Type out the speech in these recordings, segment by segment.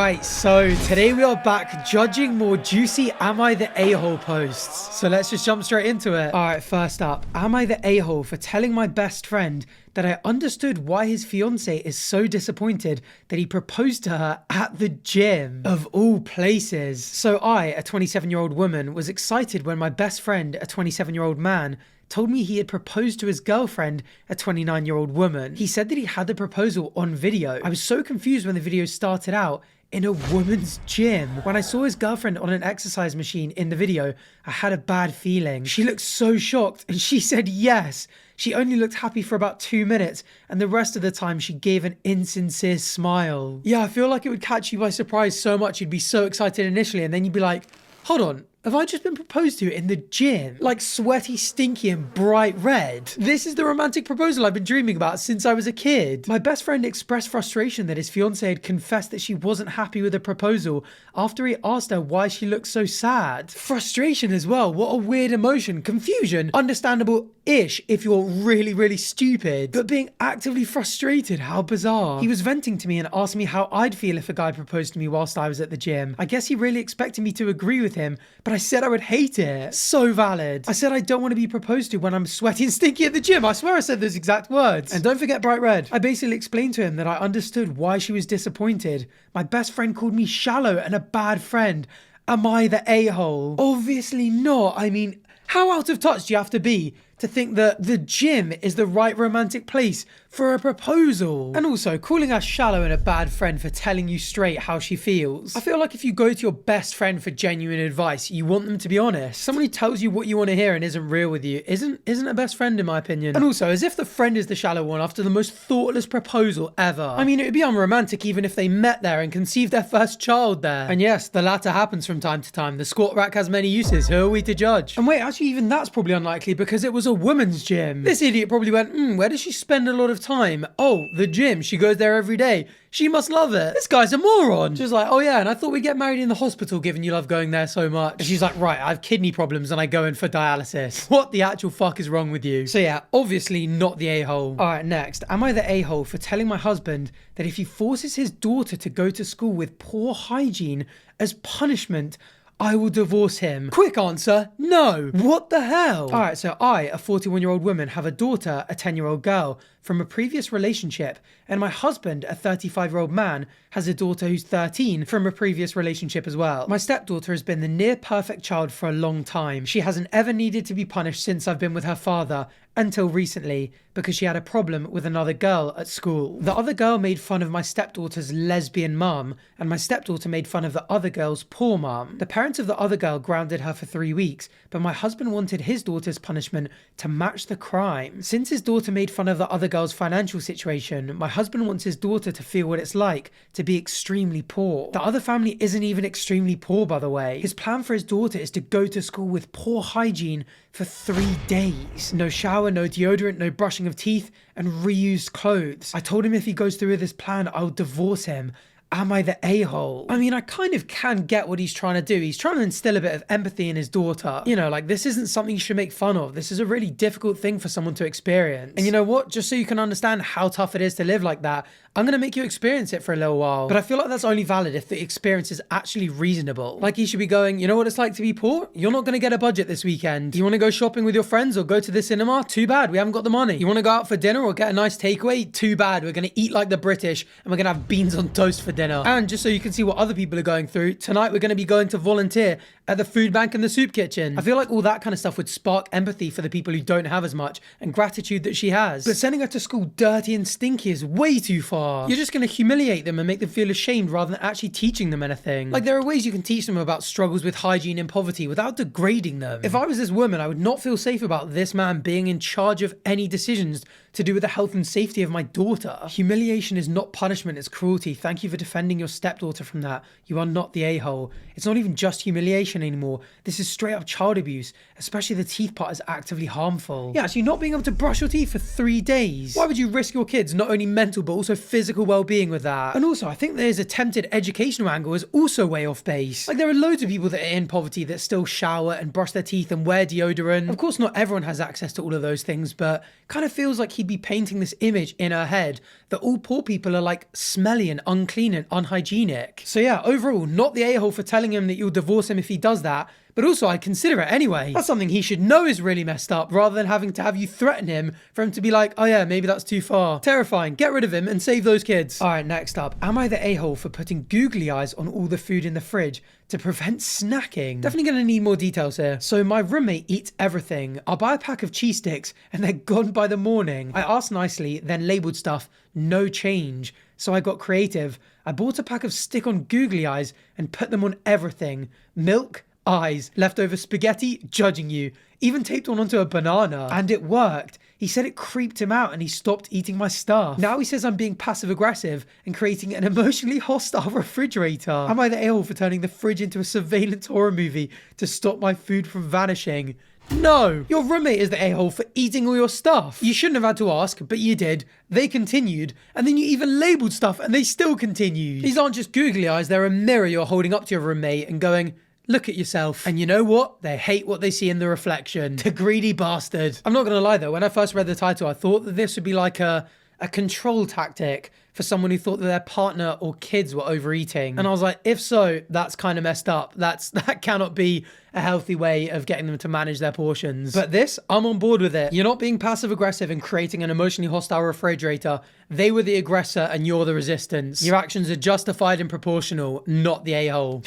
Right, so today we are back judging more juicy Am I the A-hole posts. So let's just jump straight into it. Alright, first up, am I the a-hole for telling my best friend that I understood why his fiance is so disappointed that he proposed to her at the gym, of all places? So I, a 27-year-old woman, was excited when my best friend, a 27-year-old man, told me he had proposed to his girlfriend, a 29-year-old woman. He said that he had the proposal on video. I was so confused when the video started out in a woman's gym. When I saw his girlfriend on an exercise machine in the video, I had a bad feeling. She looked so shocked and she said yes. She only looked happy for about 2 minutes and the rest of the time she gave an insincere smile. Yeah, I feel like it would catch you by surprise so much. You'd be so excited initially and then you'd be like, hold on, have I just been proposed to in the gym? Like sweaty, stinky and bright red. This is the romantic proposal I've been dreaming about since I was a kid. My best friend expressed frustration that his fiance had confessed that she wasn't happy with the proposal after he asked her why she looked so sad. Frustration as well, what a weird emotion. Confusion, understandable-ish if you're really stupid. But being actively frustrated, how bizarre. He was venting to me and asked me how I'd feel if a guy proposed to me whilst I was at the gym. I guess he really expected me to agree with him, but I said I would hate it. So valid. I said I don't want to be proposed to when I'm sweaty and stinky at the gym. I swear I said those exact words. And don't forget bright red. I basically explained to him that I understood why she was disappointed. My best friend called me shallow and a bad friend. Am I the a-hole? Obviously not. I mean, how out of touch do you have to be to think that the gym is the right romantic place for a proposal? And also, calling us shallow and a bad friend for telling you straight how she feels. I feel like if you go to your best friend for genuine advice, you want them to be honest. Someone who tells you what you want to hear and isn't real with you isn't a best friend in my opinion. And also, as if the friend is the shallow one after the most thoughtless proposal ever. I mean, it would be unromantic even if they met there and conceived their first child there. And yes, the latter happens from time to time. The squat rack has many uses. Who are we to judge? And wait, actually even that's probably unlikely because it was a woman's gym. This idiot probably went, where does she spend a lot of time? Oh, the gym. She goes there every day. She must love it. This guy's a moron. She's like, oh yeah, and I thought we'd get married in the hospital given you love going there so much. And she's like, right, I have kidney problems and I go in for dialysis. What the actual fuck is wrong with you? So yeah, obviously not the a-hole. All right, next. Am I the a-hole for telling my husband that if he forces his daughter to go to school with poor hygiene as punishment, I will divorce him? Quick answer, no. What the hell? All right, so I, a 41-year-old woman, have a daughter, a 10-year-old girl, from a previous relationship, and my husband, a 35-year-old man, has a daughter who's 13 from a previous relationship as well. My stepdaughter has been the near perfect child for a long time. She hasn't ever needed to be punished since I've been with her father, until recently, because she had a problem with another girl at school. The other girl made fun of my stepdaughter's lesbian mum, and my stepdaughter made fun of the other girl's poor mum. The parents of the other girl grounded her for 3 weeks, but my husband wanted his daughter's punishment to match the crime. Since his daughter made fun of the other girl's financial situation, my husband wants his daughter to feel what it's like to be extremely poor. The other family isn't even extremely poor, by the way. His plan for his daughter is to go to school with poor hygiene for 3 days. No shower, no deodorant, no brushing of teeth, and reused clothes. I told him if he goes through with this plan, I'll divorce him. Am I the a-hole? I mean, I kind of can get what he's trying to do. He's trying to instill a bit of empathy in his daughter. You know, like, this isn't something you should make fun of. This is a really difficult thing for someone to experience. And you know what? Just so you can understand how tough it is to live like that, I'm gonna make you experience it for a little while. But I feel like that's only valid if the experience is actually reasonable. Like, he should be going, you know what it's like to be poor? You're not gonna get a budget this weekend. You wanna go shopping with your friends or go to the cinema? Too bad, we haven't got the money. You wanna go out for dinner or get a nice takeaway? Too bad, we're gonna eat like the British and we're gonna have beans on toast for dinner. And just so you can see what other people are going through, tonight we're gonna be going to volunteer at the food bank and the soup kitchen. I feel like all that kind of stuff would spark empathy for the people who don't have as much and gratitude that she has. But sending her to school dirty and stinky is way too far. You're just gonna humiliate them and make them feel ashamed rather than actually teaching them anything. Like, there are ways you can teach them about struggles with hygiene and poverty without degrading them. If I was this woman, I would not feel safe about this man being in charge of any decisions to do with the health and safety of my daughter. Humiliation is not punishment, it's cruelty. Thank you for defending your stepdaughter from that. You are not the a-hole. It's not even just humiliation anymore. This is straight up child abuse, especially the teeth part is actively harmful. Yeah, actually not being able to brush your teeth for 3 days. Why would you risk your kids not only mental but also physical well-being with that? And also, I think there's attempted educational angle is also way off base. Like, there are loads of people that are in poverty that still shower and brush their teeth and wear deodorant. Of course, not everyone has access to all of those things, but kind of feels like he he'd be painting this image in her head that all poor people are like smelly and unclean and unhygienic. So yeah, overall, not the a-hole for telling him that you'll divorce him if he does that, but also I'd consider it anyway. That's something he should know is really messed up, rather than having to have you threaten him for him to be like, oh yeah, maybe that's too far. Terrifying. Get rid of him and save those kids. All right, next up. Am I the a-hole for putting googly eyes on all the food in the fridge to prevent snacking? Definitely gonna need more details here. So my roommate eats everything. I'll buy a pack of cheese sticks and they're gone by the morning. I asked nicely, then labeled stuff, no change. So I got creative. I bought a pack of stick-on googly eyes and put them on everything. Milk, eyes, leftover spaghetti, judging you, even taped one onto a banana, and it worked. He said it creeped him out and he stopped eating my stuff. Now he says I'm being passive aggressive and creating an emotionally hostile refrigerator. Am I the a-hole for turning the fridge into a surveillance horror movie to stop my food from vanishing? No! Your roommate is the a-hole for eating all your stuff. You shouldn't have had to ask, but you did. They continued, and then you even labelled stuff and they still continued. These aren't just googly eyes, they're a mirror you're holding up to your roommate and going, look at yourself. And you know what? They hate what they see in the reflection. The greedy bastard. I'm not gonna lie though, when I first read the title, I thought that this would be like a control tactic for someone who thought that their partner or kids were overeating. And I was like, if so, that's kind of messed up. That cannot be a healthy way of getting them to manage their portions. But this, I'm on board with it. You're not being passive aggressive and creating an emotionally hostile refrigerator. They were the aggressor and you're the resistance. Your actions are justified and proportional, not the a-hole.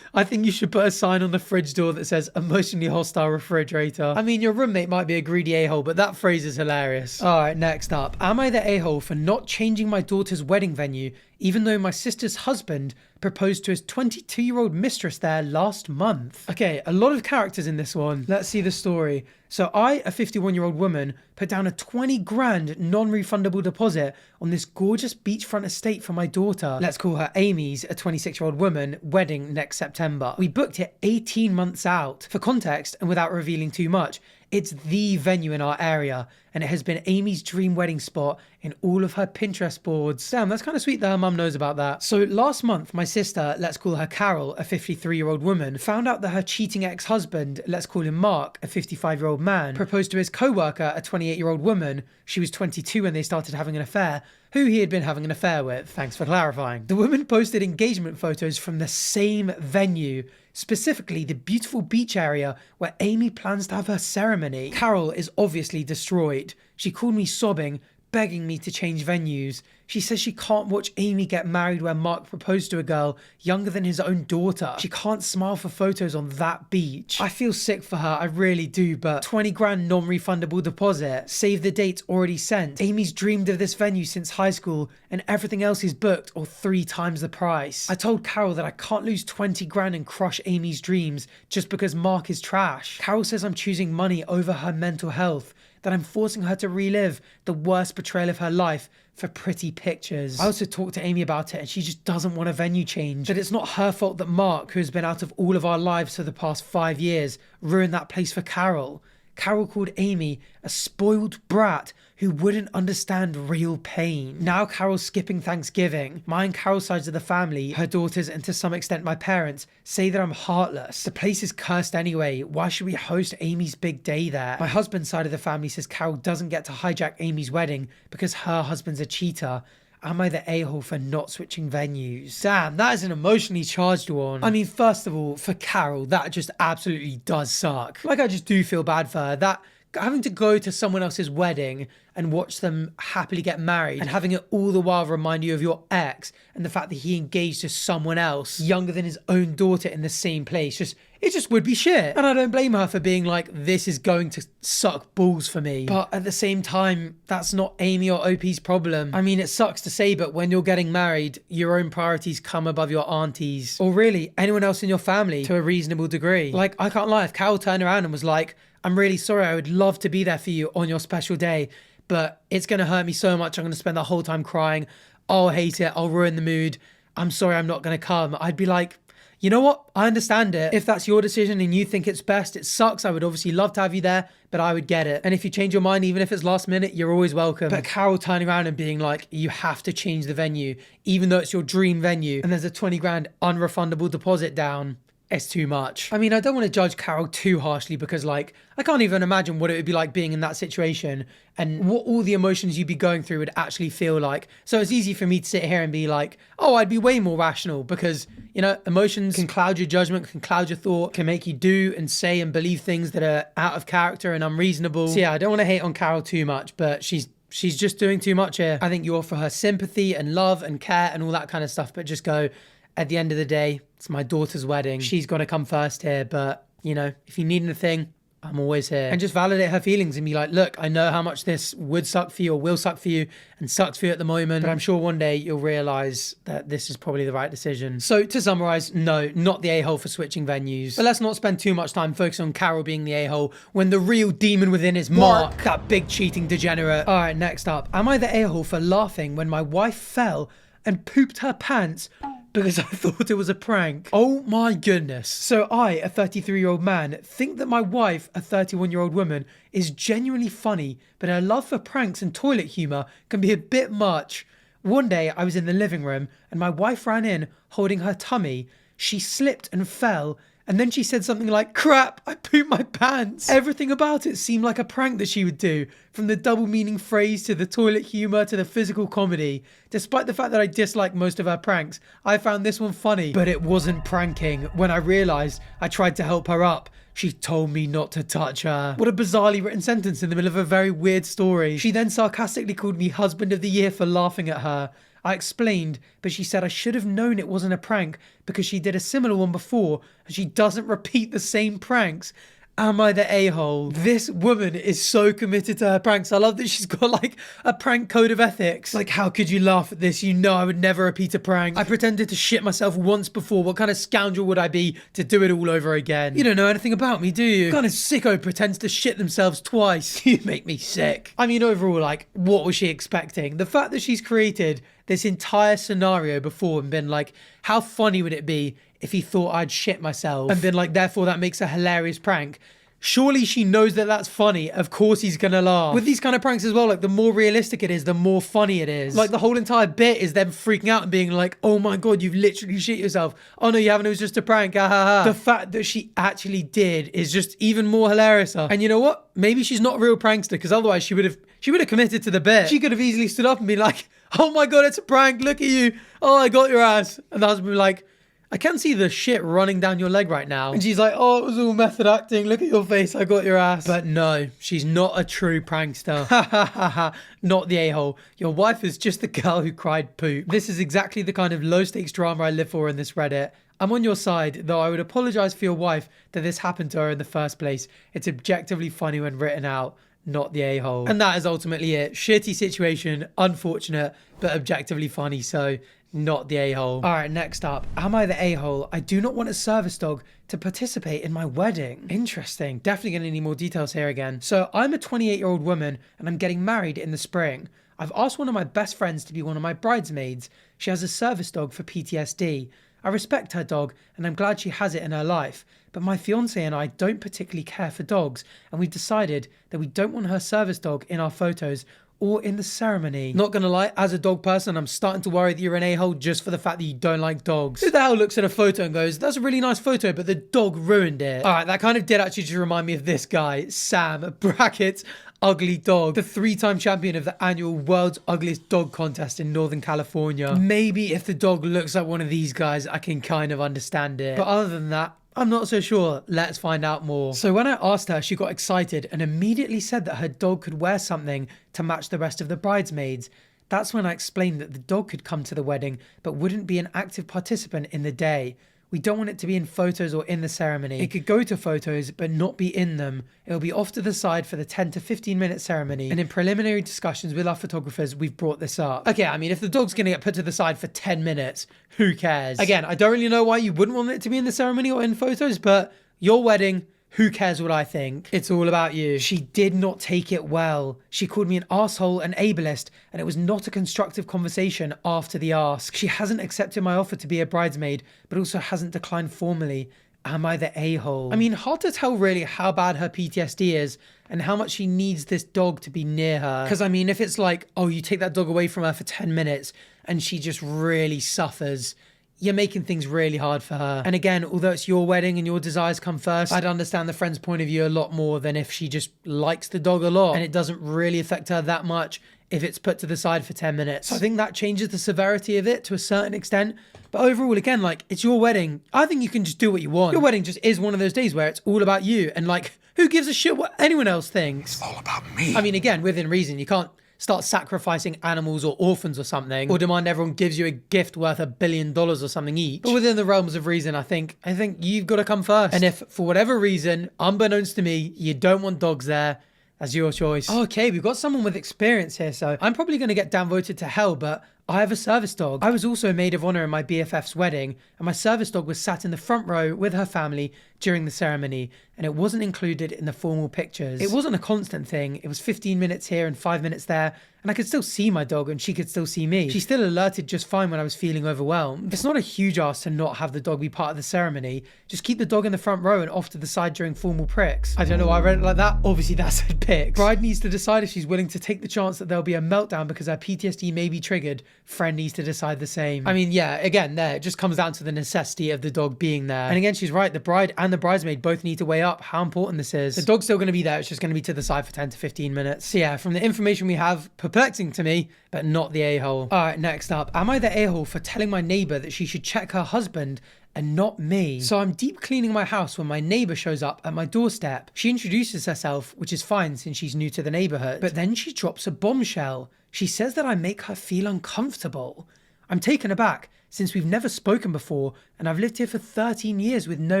I think you should put a sign on the fridge door that says emotionally hostile refrigerator. I mean, your roommate might be a greedy a-hole, but that phrase is hilarious. All right, next up. Am I the a-hole for not changing my daughter's wedding venue, even though my sister's husband proposed to his 22-year-old mistress there last month? Okay, a lot of characters in this one. Let's see the story. So I, a 51-year-old woman, put down a 20 grand non-refundable deposit on this gorgeous beachfront estate for my daughter. Let's call her Amy's, a 26-year-old woman, wedding next September. We booked it 18 months out. For context, and without revealing too much, it's the venue in our area, and it has been Amy's dream wedding spot in all of her Pinterest boards. Damn, that's kind of sweet that her mum knows about that. So last month, my sister, let's call her Carol, a 53-year-old woman, found out that her cheating ex-husband, let's call him Mark, a 55-year-old man, proposed to his co-worker, a 28-year-old woman. She was 22 when they started having an affair, who he had been having an affair with. Thanks for clarifying. The woman posted engagement photos from the same venue, specifically the beautiful beach area where Amy plans to have her ceremony. Carol is obviously destroyed. She called me sobbing, begging me to change venues. She says she can't watch Amy get married where Mark proposed to a girl younger than his own daughter. She can't smile for photos on that beach. I feel sick for her, I really do, but 20 grand non-refundable deposit, save the dates already sent. Amy's dreamed of this venue since high school and everything else is booked or 3 times the price. I told Carol that I can't lose 20 grand and crush Amy's dreams just because Mark is trash. Carol says I'm choosing money over her mental health, that I'm forcing her to relive the worst betrayal of her life for pretty pictures. I also talked to Amy about it and she just doesn't want a venue change. That it's not her fault that Mark, who has been out of all of our lives for the past 5 years, ruined that place for Carol. Carol called Amy a spoiled brat who wouldn't understand real pain. Now Carol's skipping Thanksgiving. My and Carol's sides of the family, her daughters and to some extent my parents, say that I'm heartless. The place is cursed anyway. Why should we host Amy's big day there? My husband's side of the family says Carol doesn't get to hijack Amy's wedding because her husband's a cheater. Am I the a-hole for not switching venues? Damn, that is an emotionally charged one. I mean, first of all, for Carol, that just absolutely does suck. Like, I just do feel bad for her. That having to go to someone else's wedding and watch them happily get married and having it all the while remind you of your ex and the fact that he engaged to someone else younger than his own daughter in the same place, it just would be shit. And I don't blame her for being like, this is going to suck balls for me. But at the same time, that's not Amy or OP's problem. I mean, it sucks to say, but when you're getting married, your own priorities come above your auntie's, or really anyone else in your family to a reasonable degree. Like, I can't lie, if Carol turned around and was like, I'm really sorry, I would love to be there for you on your special day, but it's going to hurt me so much, I'm going to spend the whole time crying, I'll hate it, I'll ruin the mood, I'm sorry I'm not going to come. I'd be like, you know what? I understand it. If that's your decision and you think it's best, it sucks. I would obviously love to have you there, but I would get it. And if you change your mind, even if it's last minute, you're always welcome. But Carol turning around and being like, you have to change the venue, even though it's your dream venue, and there's a 20 grand unrefundable deposit down. it's too much. I mean, I don't want to judge Carol too harshly because like, I can't even imagine what it would be like being in that situation and what all the emotions you'd be going through would actually feel like. So it's easy for me to sit here and be like, oh, I'd be way more rational because, you know, emotions can cloud your judgment, can cloud your thought, can make you do and say and believe things that are out of character and unreasonable. So yeah, I don't want to hate on Carol too much, but she's just doing too much here. I think you offer her sympathy and love and care and all that kind of stuff, but just go, at the end of the day, it's my daughter's wedding. She's got to come first here. But, you know, if you need anything, I'm always here. And just validate her feelings and be like, look, I know how much this would suck for you or will suck for you and sucks for you at the moment. But I'm sure one day you'll realize that this is probably the right decision. So to summarize, no, not the a-hole for switching venues. But let's not spend too much time focusing on Carol being the a-hole when the real demon within is Mark, that big cheating degenerate. All right, next up. Am I the a-hole for laughing when my wife fell and pooped her pants because I thought it was a prank? Oh my goodness. So I, a 33-year-old man, think that my wife, a 31-year-old woman, is genuinely funny, but her love for pranks and toilet humor can be a bit much. One day I was in the living room and my wife ran in holding her tummy. She slipped and fell. And then she said something like, crap, I pooped my pants. Everything about it seemed like a prank that she would do, from the double meaning phrase to the toilet humor to the physical comedy. Despite the fact that I dislike most of her pranks, I found this one funny, but it wasn't pranking. When I realized I tried to help her up, she told me not to touch her. What a bizarrely written sentence in the middle of a very weird story. She then sarcastically called me husband of the year for laughing at her. I explained, but she said I should have known it wasn't a prank because she did a similar one before and she doesn't repeat the same pranks. Am I the a-hole? This woman is so committed to her pranks. I love that she's got like a prank code of ethics. Like, how could you laugh at this? You know I would never repeat a prank. I pretended to shit myself once before. What kind of scoundrel would I be to do it all over again? You don't know anything about me, do you? What kind of sicko pretends to shit themselves twice? You make me sick. I mean, overall, like, what was she expecting? The fact that she's created this entire scenario before and been like, how funny would it be if he thought I'd shit myself? And been like, therefore that makes a hilarious prank. Surely she knows that that's funny. Of course he's gonna laugh. With these kind of pranks as well, like the more realistic it is, the more funny it is. Like the whole entire bit is them freaking out and being like, oh my God, you've literally shit yourself. Oh no, you haven't, it was just a prank, ha ha ha. The fact that she actually did is just even more hilarious. And you know what? Maybe she's not a real prankster because otherwise she would have committed to the bit. She could have easily stood up and been like, oh my God, it's a prank, look at you. Oh, I got your ass. And the husband would be like, I can see the shit running down your leg right now. And she's like, oh, it was all method acting. Look at your face. I got your ass. But no, she's not a true prankster. Ha ha ha ha. Not the a-hole. Your wife is just the girl who cried poop. This is exactly the kind of low stakes drama I live for in this Reddit. I'm on your side, though I would apologize for your wife that this happened to her in the first place. It's objectively funny when written out. Not the a-hole. And that is ultimately it. Shitty situation, unfortunate, but objectively funny. So not the a-hole. All right, next up. Am I the a-hole? I do not want a service dog to participate in my wedding. Interesting. Definitely gonna need more details here again. So I'm a 28-year-old woman and I'm getting married in the spring. I've asked one of my best friends to be one of my bridesmaids. She has a service dog for PTSD. I respect her dog and I'm glad she has it in her life. But my fiance and I don't particularly care for dogs and we've decided that we don't want her service dog in our photos or in the ceremony. Not gonna lie, as a dog person, I'm starting to worry that you're an a-hole just for the fact that you don't like dogs. Who the hell looks at a photo and goes, that's a really nice photo, but the dog ruined it? All right, that kind of did actually just remind me of this guy, Sam, brackets, ugly dog, the 3-time champion of the annual World's Ugliest Dog Contest in Northern California. Maybe if the dog looks like one of these guys, I can kind of understand it. But other than that, I'm not so sure. Let's find out more. So when I asked her, she got excited and immediately said that her dog could wear something to match the rest of the bridesmaids. That's when I explained that the dog could come to the wedding, but wouldn't be an active participant in the day. We don't want it to be in photos or in the ceremony. It could go to photos, but not be in them. It'll be off to the side for the 10 to 15 minute ceremony. And in preliminary discussions with our photographers, we've brought this up. Okay, I mean, if the dog's gonna get put to the side for 10 minutes, who cares? Again, I don't really know why you wouldn't want it to be in the ceremony or in photos, but your wedding, who cares what I think? It's all about you. She did not take it well. She called me an arsehole and ableist, and it was not a constructive conversation after the ask. She hasn't accepted my offer to be a bridesmaid, but also hasn't declined formally. Am I the a-hole? I mean, hard to tell really how bad her PTSD is and how much she needs this dog to be near her. Because I mean, if it's like, oh, you take that dog away from her for 10 minutes and she just really suffers, you're making things really hard for her. And again, although it's your wedding and your desires come first, I'd understand the friend's point of view a lot more than if she just likes the dog a lot and it doesn't really affect her that much if it's put to the side for 10 minutes. So I think that changes the severity of it to a certain extent. But overall, again, like, it's your wedding. I think you can just do what you want. Your wedding just is one of those days where it's all about you. And like, who gives a shit what anyone else thinks? It's all about me. I mean, again, within reason, you can't start sacrificing animals or orphans or something, or demand everyone gives you a gift worth $1 billion or something each. But within the realms of reason, I think you've got to come first. And if for whatever reason, unbeknownst to me, you don't want dogs there, that's your choice. Okay, we've got someone with experience here, so I'm probably going to get downvoted to hell, but I have a service dog. I was also a maid of honor in my BFF's wedding, and my service dog was sat in the front row with her family during the ceremony, and it wasn't included in the formal pictures. It wasn't a constant thing. It was 15 minutes here and 5 minutes there, and I could still see my dog and she could still see me. She still alerted just fine when I was feeling overwhelmed. It's not a huge ask to not have the dog be part of the ceremony. Just keep the dog in the front row and off to the side during formal pricks. I don't know why I read it like that. Obviously that said pics. Bride needs to decide if she's willing to take the chance that there'll be a meltdown because her PTSD may be triggered. Friend needs to decide the same. I mean, yeah, again, there, it just comes down to the necessity of the dog being there. And again, she's right. The bride and the bridesmaid both need to weigh up how important this is. The dog's still going to be there. It's just going to be to the side for 10 to 15 minutes. So yeah, from the information we have, perplexing to me, but not the a-hole. All right, next up. Am I the a-hole for telling my neighbor that she should check her husband and not me? So I'm deep cleaning my house when my neighbor shows up at my doorstep. She introduces herself, which is fine since she's new to the neighborhood, but then she drops a bombshell. She says that I make her feel uncomfortable. I'm taken aback since we've never spoken before and I've lived here for 13 years with no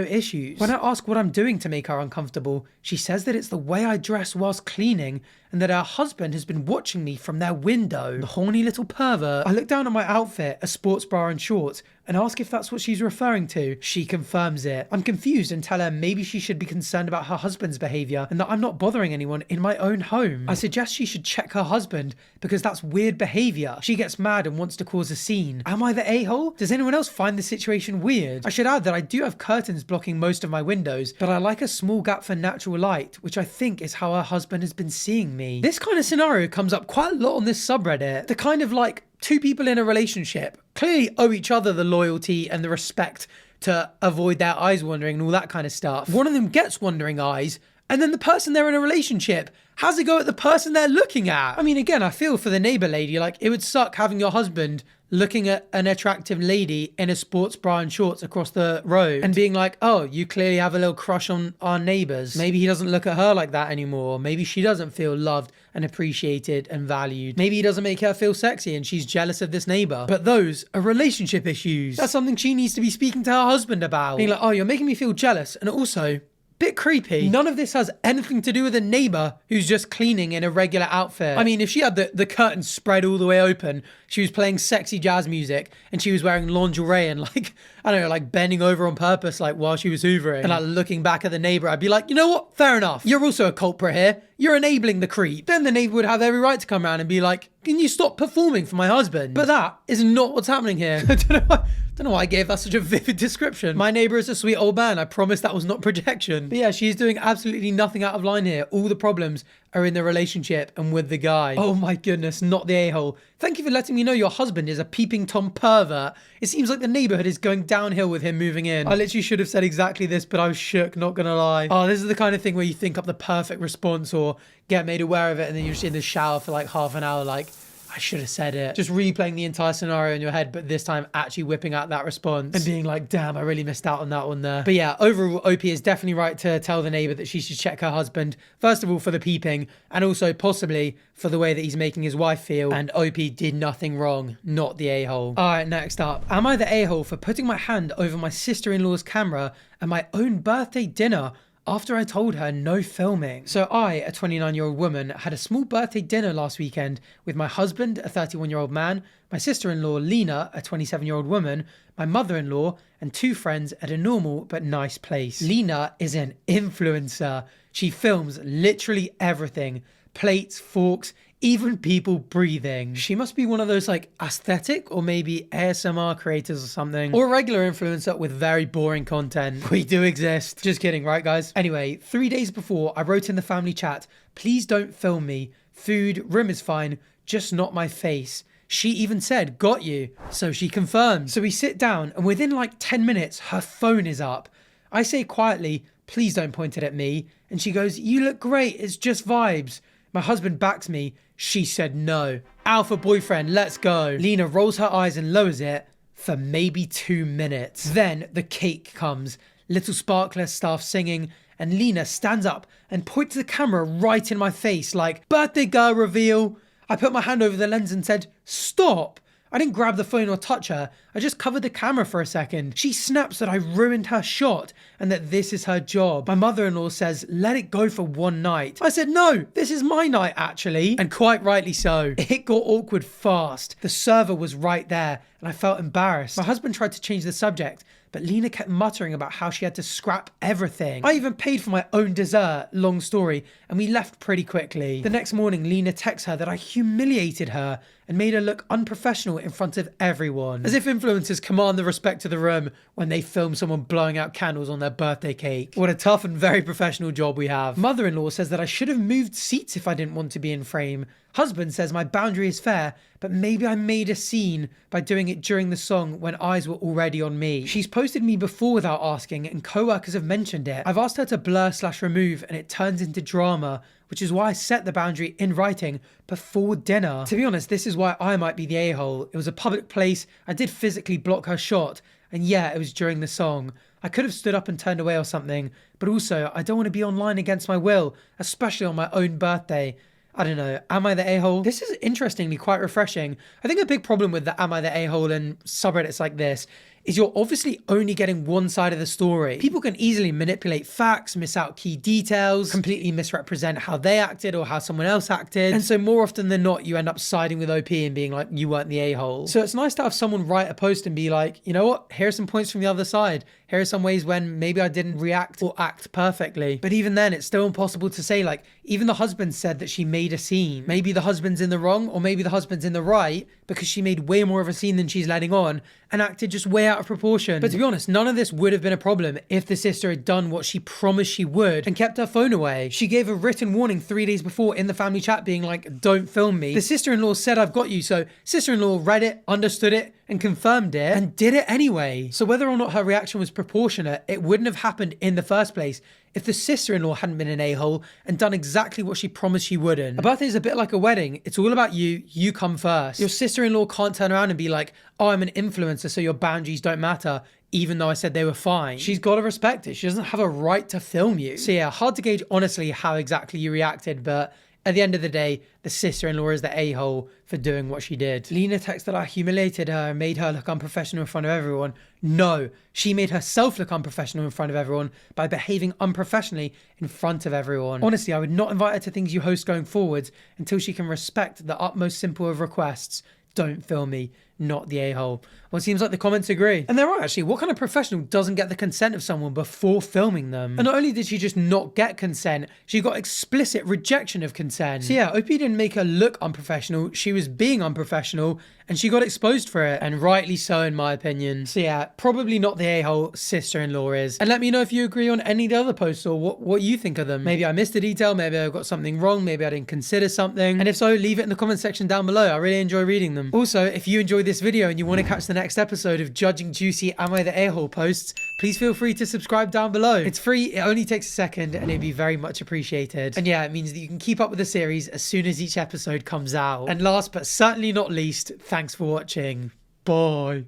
issues. When I ask what I'm doing to make her uncomfortable, she says that it's the way I dress whilst cleaning and that her husband has been watching me from their window. The horny little pervert. I look down at my outfit, a sports bra and shorts, and ask if that's what she's referring to. She confirms it. I'm confused and tell her maybe she should be concerned about her husband's behavior and that I'm not bothering anyone in my own home. I suggest she should check her husband because that's weird behavior. She gets mad and wants to cause a scene. Am I the a-hole? Does anyone else find the situation weird? I should add that I do have curtains blocking most of my windows, but I like a small gap for natural light, which I think is how her husband has been seeing me. This kind of scenario comes up quite a lot on this subreddit. The kind of like two people in a relationship clearly owe each other the loyalty and the respect to avoid their eyes wandering and all that kind of stuff. One of them gets wandering eyes, and then the person they're in a relationship has a go at the person they're looking at. I mean, again, I feel for the neighbor lady. Like, it would suck having your husband looking at an attractive lady in a sports bra and shorts across the road and being like, oh, you clearly have a little crush on our neighbors. Maybe he doesn't look at her like that anymore. Maybe she doesn't feel loved and appreciated and valued. Maybe he doesn't make her feel sexy and she's jealous of this neighbor. But those are relationship issues. That's something she needs to be speaking to her husband about. Being like, oh, you're making me feel jealous. And also, bit creepy. None of this has anything to do with a neighbor who's just cleaning in a regular outfit. I mean, if she had the curtains spread all the way open, she was playing sexy jazz music and she was wearing lingerie and like, I don't know, like bending over on purpose, like while she was hoovering and like looking back at the neighbor, I'd be like, you know what? Fair enough. You're also a culprit here. You're enabling the creep. Then the neighbor would have every right to come around and be like, can you stop performing for my husband? But that is not what's happening here. I don't know why I gave that such a vivid description. My neighbor is a sweet old man. I promise that was not projection. But yeah, she's doing absolutely nothing out of line here. All the problems are in the relationship and with the guy. Oh my goodness, not the a-hole. Thank you for letting me know your husband is a peeping Tom pervert. It seems like the neighborhood is going downhill with him moving in. I literally should have said exactly this, but I was shook, not gonna lie. Oh, this is the kind of thing where you think up the perfect response or get made aware of it and then you're just in the shower for like half an hour like, I should have said it. Just replaying the entire scenario in your head, but this time actually whipping out that response and being like, damn, I really missed out on that one there. But yeah, overall, OP is definitely right to tell the neighbor that she should check her husband, first of all, for the peeping, and also possibly for the way that he's making his wife feel. And OP did nothing wrong, not the a-hole. All right, next up. Am I the a-hole for putting my hand over my sister-in-law's camera at my own birthday dinner after I told her no filming? So I, a 29-year-old woman, had a small birthday dinner last weekend with my husband, a 31-year-old man, my sister-in-law, Lena, a 27-year-old woman, my mother-in-law, and 2 friends at a normal but nice place. Lena is an influencer. She films literally everything. Plates, forks, even people breathing. She must be one of those like aesthetic or maybe ASMR creators or something, or a regular influencer with very boring content. We do exist. Just kidding, right guys? Anyway, 3 days before, I wrote in the family chat, please don't film me. Food, room is fine, just not my face. She even said, got you. So she confirmed. So we sit down and within like 10 minutes, her phone is up. I say quietly, please don't point it at me. And she goes, you look great. It's just vibes. My husband backs me. She said no. Alpha boyfriend, let's go. Lena rolls her eyes and lowers it for maybe 2 minutes. Then the cake comes. Little sparkler starts singing and Lena stands up and points the camera right in my face like, birthday girl reveal. I put my hand over the lens and said, stop. I didn't grab the phone or touch her. I just covered the camera for a second. She snaps that I ruined her shot and that this is her job. My mother-in-law says, let it go for one night. I said, no, this is my night actually. And quite rightly so. It got awkward fast. The server was right there and I felt embarrassed. My husband tried to change the subject, but Lena kept muttering about how she had to scrap everything. I even paid for my own dessert, long story, and we left pretty quickly. The next morning, Lena texts her that I humiliated her and made her look unprofessional in front of everyone. As if influencers command the respect of the room when they film someone blowing out candles on their birthday cake. What a tough and very professional job we have. Mother-in-law says that I should have moved seats if I didn't want to be in frame. Husband says my boundary is fair, but maybe I made a scene by doing it during the song when eyes were already on me. She's posted me before without asking and co-workers have mentioned it. I've asked her to blur/remove and it turns into drama, which is why I set the boundary in writing before dinner. To be honest, this is why I might be the a-hole. It was a public place, I did physically block her shot, and yeah, it was during the song. I could have stood up and turned away or something, but also I don't want to be online against my will, especially on my own birthday. I don't know, am I the a-hole? This is interestingly quite refreshing. I think a big problem with the am I the a-hole and subreddits like this is you're obviously only getting one side of the story. People can easily manipulate facts, miss out key details, completely misrepresent how they acted or how someone else acted. And so more often than not, you end up siding with OP and being like, you weren't the a-hole. So it's nice to have someone write a post and be like, you know what? Here are some points from the other side. Here are some ways when maybe I didn't react or act perfectly. But even then, it's still impossible to say, like, even the husband said that she made a scene. Maybe the husband's in the wrong or maybe the husband's in the right because she made way more of a scene than she's letting on and acted just way out of proportion. But to be honest, none of this would have been a problem if the sister had done what she promised she would and kept her phone away. She gave a written warning 3 days before in the family chat being like, don't film me. The sister-in-law said, I've got you. So sister-in-law read it, understood it, and confirmed it and did it anyway. So whether or not her reaction was proportionate, it wouldn't have happened in the first place if the sister-in-law hadn't been an a-hole and done exactly what she promised she wouldn't. A birthday is a bit like a wedding. It's all about you. You come first. Your sister-in-law can't turn around and be like, oh, I'm an influencer, so your boundaries don't matter, even though I said they were fine. She's got to respect it. She doesn't have a right to film you. So yeah, hard to gauge honestly how exactly you reacted, but at the end of the day, the sister-in-law is the a-hole for doing what she did. Lena texted that I humiliated her and made her look unprofessional in front of everyone. No, she made herself look unprofessional in front of everyone by behaving unprofessionally in front of everyone. Honestly, I would not invite her to things you host going forwards until she can respect the utmost simple of requests. Don't film me, not the a-hole. Well, it seems like the comments agree. And there are actually, what kind of professional doesn't get the consent of someone before filming them? And not only did she just not get consent, she got explicit rejection of consent. So yeah, OP didn't make her look unprofessional, she was being unprofessional, and she got exposed for it, and rightly so in my opinion. So yeah, probably not the a-hole, sister-in-law is. And let me know if you agree on any of the other posts or what you think of them. Maybe I missed a detail, maybe I got something wrong, maybe I didn't consider something. And if so, leave it in the comment section down below. I really enjoy reading them. Also, if you enjoyed this video and you want to catch the next episode of judging juicy am I the a-hole posts, please feel free to subscribe down below. It's free, it only takes a second, and it'd be very much appreciated. And yeah, it means that you can keep up with the series as soon as each episode comes out. And last but certainly not least, thanks for watching. Bye.